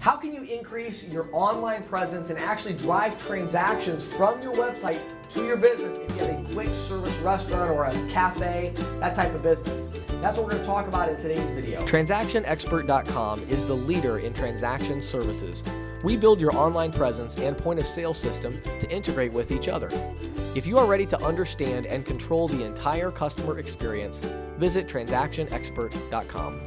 How can you increase your online presence and actually drive transactions from your website to your business if you have a quick service restaurant or a cafe, that type of business? That's what we're going to talk about in today's video. TransactionExpert.com is the leader in transaction services. We build your online presence and point of sale system to integrate with each other. If you are ready to understand and control the entire customer experience, visit TransactionExpert.com.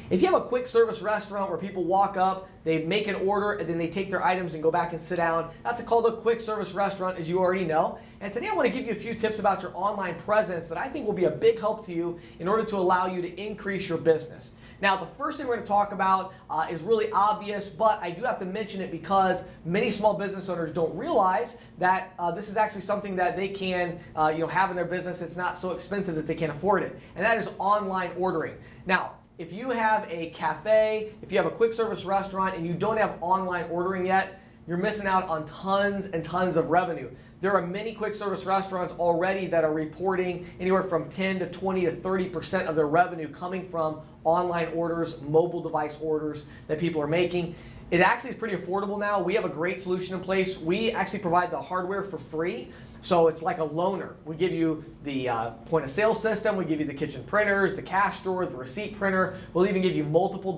If you have a quick service restaurant where people walk up, they make an order, and then they take their items and go back and sit down, that's called a quick service restaurant, as you already know. And today I want to give you a few tips about your online presence that I think will be a big help to you in order to allow you to increase your business. Now, the first thing we're going to talk about is really obvious, but I do have to mention it because many small business owners don't realize that this is actually something that they can have in their business. It's not so expensive that they can't afford it, and that is online ordering. Now, if you have a cafe, if you have a quick service restaurant and you don't have online ordering yet, you're missing out on tons and tons of revenue. There are many quick service restaurants already that are reporting anywhere from 10 to 20 to 30% of their revenue coming from online orders, mobile device orders that people are making. It actually is pretty affordable now. We have a great solution in place. We actually provide the hardware for free. So it's like a loaner. We give you the point of sale system, we give you the kitchen printers, the cash drawer, the receipt printer. We'll even give you multiple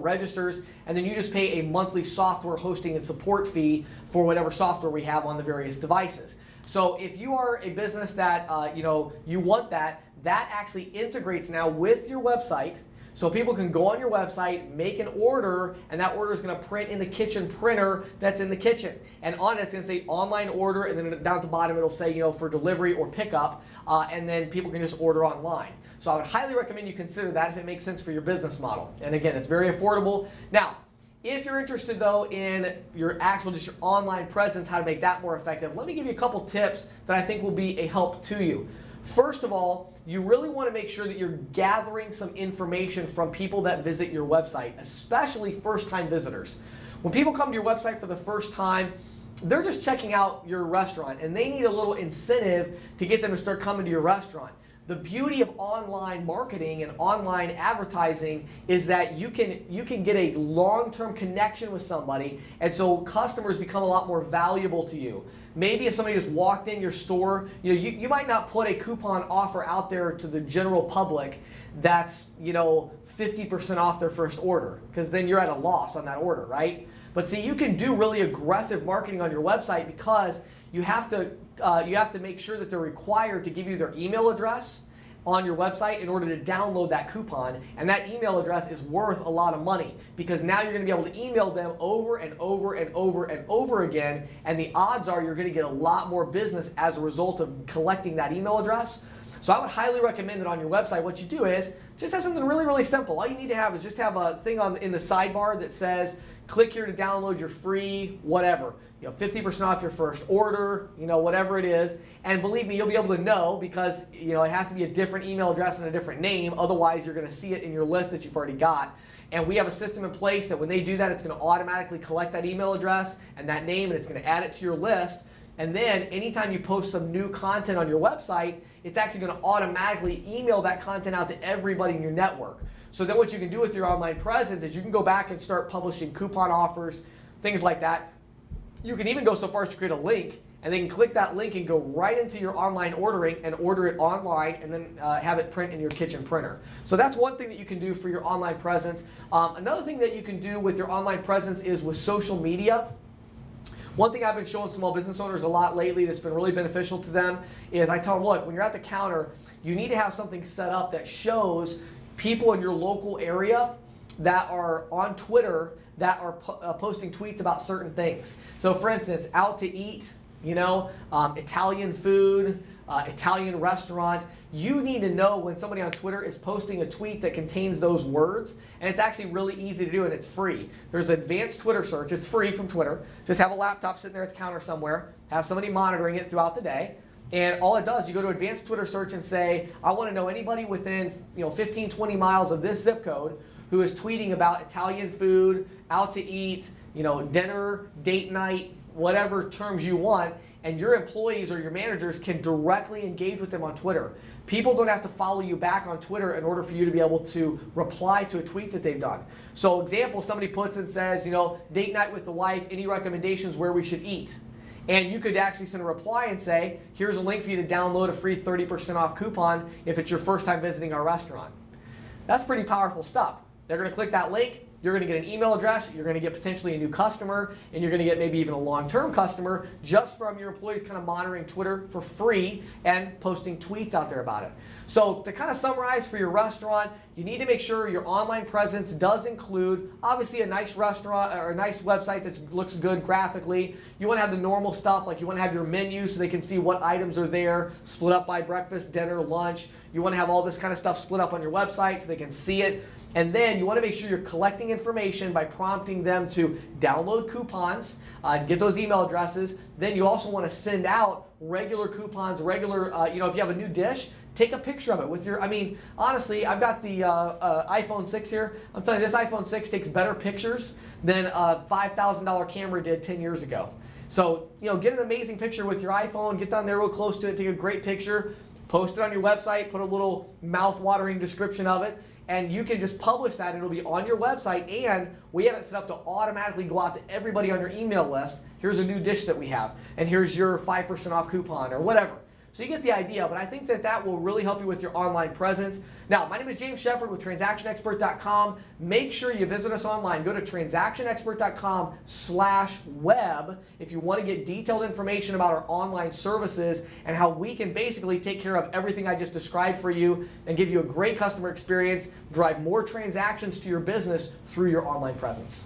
registers, and then you just pay a monthly software hosting and support fee for whatever software we have on the various devices. So if you are a business that you want that actually integrates now with your website. So people can go on your website, make an order, and that order is going to print in the kitchen printer that's in the kitchen. And on it, it's going to say online order, and then down at the bottom it'll say, for delivery or pickup, and then people can just order online. So I would highly recommend you consider that if it makes sense for your business model. And again, it's very affordable. Now, if you're interested though in your online presence, how to make that more effective, let me give you a couple tips that I think will be a help to you. First of all, you really want to make sure that you're gathering some information from people that visit your website, especially first-time visitors. When people come to your website for the first time, they're just checking out your restaurant, and they need a little incentive to get them to start coming to your restaurant. The beauty of online marketing and online advertising is that you can get a long-term connection with somebody, and so customers become a lot more valuable to you. Maybe if somebody just walked in your store, you might not put a coupon offer out there to the general public that's 50% off their first order, because then you're at a loss on that order, right? But see, you can do really aggressive marketing on your website because you have to make sure that they're required to give you their email address on your website in order to download that coupon, and that email address is worth a lot of money because now you're going to be able to email them over and over and over and over again, and the odds are you're going to get a lot more business as a result of collecting that email address. So I would highly recommend that on your website what you do is just have something really, really simple. All you need to have is just have a thing in the sidebar that says click here to download your free whatever, 50% off your first order, whatever it is. And believe me, you'll be able to know because it has to be a different email address and a different name. Otherwise, you're going to see it in your list that you've already got. And we have a system in place that when they do that, it's going to automatically collect that email address and that name, and it's going to add it to your list. And then anytime you post some new content on your website, it's actually going to automatically email that content out to everybody in your network. So then what you can do with your online presence is you can go back and start publishing coupon offers, things like that. You can even go so far as to create a link, and they can click that link and go right into your online ordering and order it online, and then have it print in your kitchen printer. So that's one thing that you can do for your online presence. Another thing that you can do with your online presence is with social media. One thing I've been showing small business owners a lot lately that's been really beneficial to them is I tell them, look, when you're at the counter, you need to have something set up that shows people in your local area that are on Twitter that are posting tweets about certain things. So for instance, out to eat, Italian food, Italian restaurant. You need to know when somebody on Twitter is posting a tweet that contains those words, and it's actually really easy to do, and it's free. There's advanced Twitter search. It's free from Twitter. Just have a laptop sitting there at the counter somewhere, have somebody monitoring it throughout the day, and all it does, you go to advanced Twitter search and say, I want to know anybody within 15, 20 miles of this zip code who is tweeting about Italian food, out to eat, dinner, date night, whatever terms you want, and your employees or your managers can directly engage with them on Twitter. People don't have to follow you back on Twitter in order for you to be able to reply to a tweet that they've done. So example, somebody puts and says, date night with the wife, any recommendations where we should eat? And you could actually send a reply and say, here's a link for you to download a free 30% off coupon if it's your first time visiting our restaurant. That's pretty powerful stuff. They're going to click that link. You're going to get an email address, you're going to get potentially a new customer, and you're going to get maybe even a long-term customer just from your employees kind of monitoring Twitter for free and posting tweets out there about it. So to kind of summarize for your restaurant, you need to make sure your online presence does include obviously a nice restaurant or a nice website that looks good graphically. You want to have the normal stuff, like you want to have your menu so they can see what items are there, split up by breakfast, dinner, lunch. You want to have all this kind of stuff split up on your website so they can see it. And then you want to make sure you're collecting information by prompting them to download coupons, get those email addresses. Then you also want to send out regular coupons, if you have a new dish, take a picture of it with your, honestly, I've got the iPhone 6 here. I'm telling you, this iPhone 6 takes better pictures than a $5,000 camera did 10 years ago. So, get an amazing picture with your iPhone, get down there real close to it, take a great picture, post it on your website, put a little mouth-watering description of it, and you can just publish that and it'll be on your website, and we have it set up to automatically go out to everybody on your email list. Here's a new dish that we have, and here's your 5% off coupon or whatever. So you get the idea, but I think that will really help you with your online presence. Now, my name is James Shepard with TransactionExpert.com. Make sure you visit us online. Go to TransactionExpert.com/web if you want to get detailed information about our online services and how we can basically take care of everything I just described for you and give you a great customer experience, drive more transactions to your business through your online presence.